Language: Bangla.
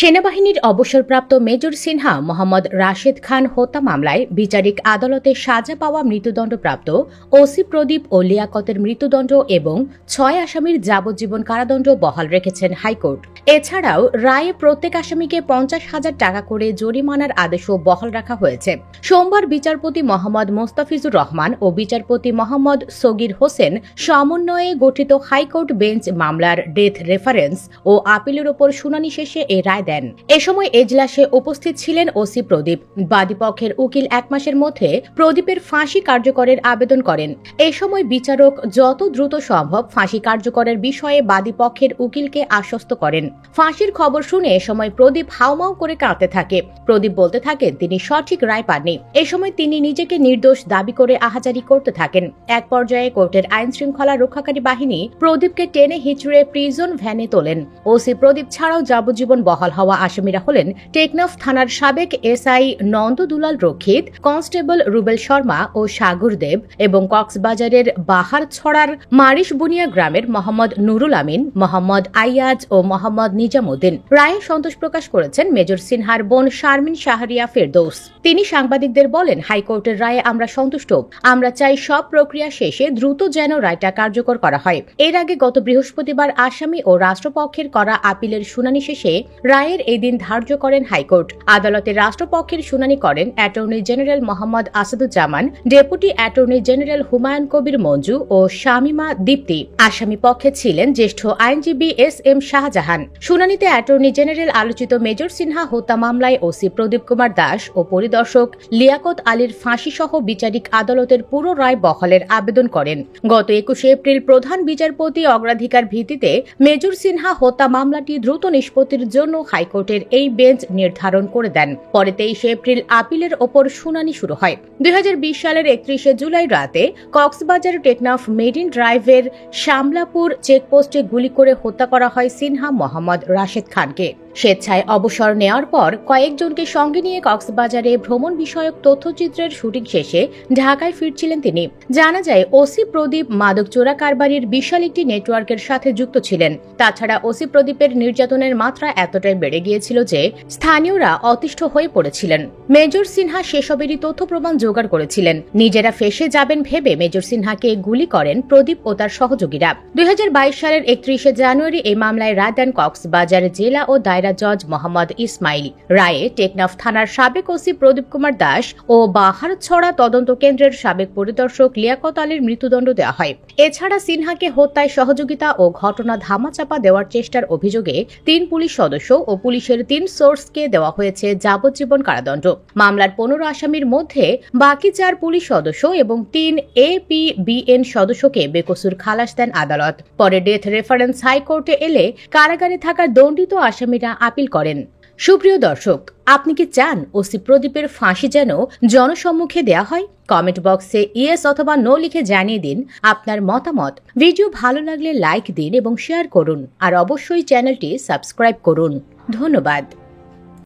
সেনাবাহিনীর অবসরপ্রাপ্ত মেজর সিনহা মোহাম্মদ রাশেদ খান হত্যা মামলায় বিচারিক আদালতে সাজা পাওয়া মৃত্যুদণ্ডপ্রাপ্ত ওসি প্রদীপ ও লিয়াকতের মৃত্যুদণ্ড এবং ৬ আসামির যাবজ্জীবন কারাদণ্ড বহাল রেখেছেন হাইকোর্ট। এছাড়াও রায়ে প্রত্যেক আসামিকে ৫০,০০০ টাকা করে জরিমানার আদেশও বহাল রাখা হয়েছে। সোমবার বিচারপতি মোহাম্মদ মোস্তাফিজুর রহমান ও বিচারপতি মোহাম্মদ সগির হোসেন সমন্বয়ে গঠিত হাইকোর্ট বেঞ্চ মামলার ডেথ রেফারেন্স ও আপিলের ওপর শুনানি শেষে এ রায় দেন। এ সময় এজলাসে উপস্থিত ছিলেন ওসি প্রদীপ। বাদীপক্ষের উকিল ১ মাসের মধ্যে প্রদীপের ফাঁসি কার্যকরের আবেদন করেন। এ সময় বিচারক যত দ্রুত সম্ভব ফাঁসি কার্যকরের বিষয়ে বাদীপক্ষের উকিলকে আশ্বস্ত করেন। ফাঁসির খবর শুনে এ সময় প্রদীপ হাউমাউ করে কাঁদতে থাকে। প্রদীপ বলতে থাকেন তিনি সঠিক রায় পাননি। এ সময় তিনি নিজেকে নির্দোষ দাবি করে আহাজারি করতে থাকেন। এক পর্যায়ে কোর্টের আইন শৃঙ্খলা রক্ষাকারী বাহিনী প্রদীপকে টেনে হিচড়ে প্রিজন ভ্যানে তোলেন। ওসি প্রদীপ ছাড়াও যাবজ্জীবন বহাল হওয়া আসামিরা হলেন টেকনাফ থানার সাবেক এসআই নন্দ দুলাল রক্ষিত, কনস্টেবল রুবেল শর্মা ও সাগর দেব এবং কক্সবাজারের বাহারছড়ার মারিশ বুনিয়া গ্রামের মোহাম্মদ নুরুল আমিন, মোহাম্মদ আইয়াজ ও মোহাম্মদ নিজামুদ্দিন। রায়ে সন্তোষ প্রকাশ করেছেন মেজর সিনহার বোন শারমিন শাহরিয়া ফেরদৌস। তিনি সাংবাদিকদের বলেন, হাইকোর্টের রায়ে আমরা সন্তুষ্ট। আমরা চাই সব প্রক্রিয়া শেষে দ্রুত যেন রায়টা কার্যকর করা হয়। এর আগে গত বৃহস্পতিবার আসামি ও রাষ্ট্রপক্ষের করা আপিলের শুনানি শেষে রায়ের এই দিন ধার্য করেন হাইকোর্ট। আদালতে রাষ্ট্রপক্ষের শুনানি করেন attorney general Mohammad Asaduzzaman, deputy attorney general Humayun Kabir Manju ও শামিমা দীপ্তি। আসামি পক্ষে ছিলেন জ্যেষ্ঠ আইনজীবী এস.এম. শাহজাহান। শুনানিতে অ্যাটর্নি জেনারেল আলোচিত মেজর সিনহা হত্যা মামলায় ওসি প্রদীপ কুমার দাস ও পরিদর্শক লিয়াকত আলীর ফাঁসি সহ বিচারিক আদালতের পুরো রায় বহালের আবেদন করেন। গত ২১ এপ্রিল প্রধান বিচারপতি অগ্রাধিকার ভিত্তিতে মেজর সিনহা হত্যা মামলাটি দ্রুত নিষ্পত্তির জন্য হাইকোর্টের এই বেঞ্চ নির্ধারণ করে দেন। পরে ২৩ এপ্রিল আপিলের ওপর শুনানি শুরু হয়। ২০২০ সালের ৩১ জুলাই রাতে কক্সবাজার টেকনাফ মেরিন ড্রাইভের শামলাপুর চেকপোস্টে গুলি করে হত্যা করা হয় সিনহা মোহাম্মদ রাশেদ খানকে। স্বেচ্ছায় অবসর নেওয়ার পর কয়েকজনকে সঙ্গে নিয়ে কক্সবাজারে ভ্রমণ বিষয়ক তথ্যচিত্রের শুটিং শেষে ঢাকায় ফিরছিলেন তিনি। জানা যায়, ওসি প্রদীপ মাদক চোরা কারবারির বিশাল একটি নেটওয়ার্কের সাথে যুক্ত ছিলেন। তাছাড়া ওসি প্রদীপের নির্যাতনের মাত্রা এতটাই বেড়ে গিয়েছিল যে স্থানীয়রা অতিষ্ঠ হয়ে পড়েছিলেন। মেজর সিনহা সেসবেরই তথ্য প্রমাণ জোগাড় করেছিলেন। নিজেরা ফেঁসে যাবেন ভেবে মেজর সিনহাকে গুলি করেন প্রদীপ ও তার সহযোগীরা। ২০২২ সালের ৩১ জানুয়ারি এই মামলায় রায় দেন কক্সবাজার জেলা ও দায়রা জজ মোহাম্মদ ইসমাইল। রায়ে টেকনাফ থানার সাবেক ওসি প্রদীপ কুমার দাস ও বাহারছড়া তদন্ত কেন্দ্রের সাবেক পরিদর্শক লিয়াকত আলীর মৃত্যুদণ্ড দেওয়া হয়। এছাড়া সিনহাকে হত্যায় সহযোগিতা ও ঘটনা ধামাচাপা দেওয়ার চেষ্টার অভিযোগে ৩ পুলিশ সদস্য ও পুলিশের ৩ সোর্সকে দেওয়া হয়েছে যাবজ্জীবন কারাদণ্ড। মামলার ১৫ আসামির মধ্যে বাকি ৪ পুলিশ সদস্য এবং ৩ APBN সদস্যকে বেকসুর খালাস দেন আদালত। পরে ডেথ রেফারেন্স হাইকোর্টে এলে কারাগারে থাকা দণ্ডিত আসামিরা আপিল করেন। সুপ্রিয় দর্শক, আপনি কি চান ওসি প্রদীপের ফাঁসি যেন জনসম্মুখে দেয়া হয়? কমেন্ট বক্সে ইয়েস অথবা নো লিখে জানিয়ে দিন আপনার মতামত। ভিডিও ভালো লাগলে লাইক দিন এবং শেয়ার করুন, আর অবশ্যই চ্যানেলটি সাবস্ক্রাইব করুন। ধন্যবাদ।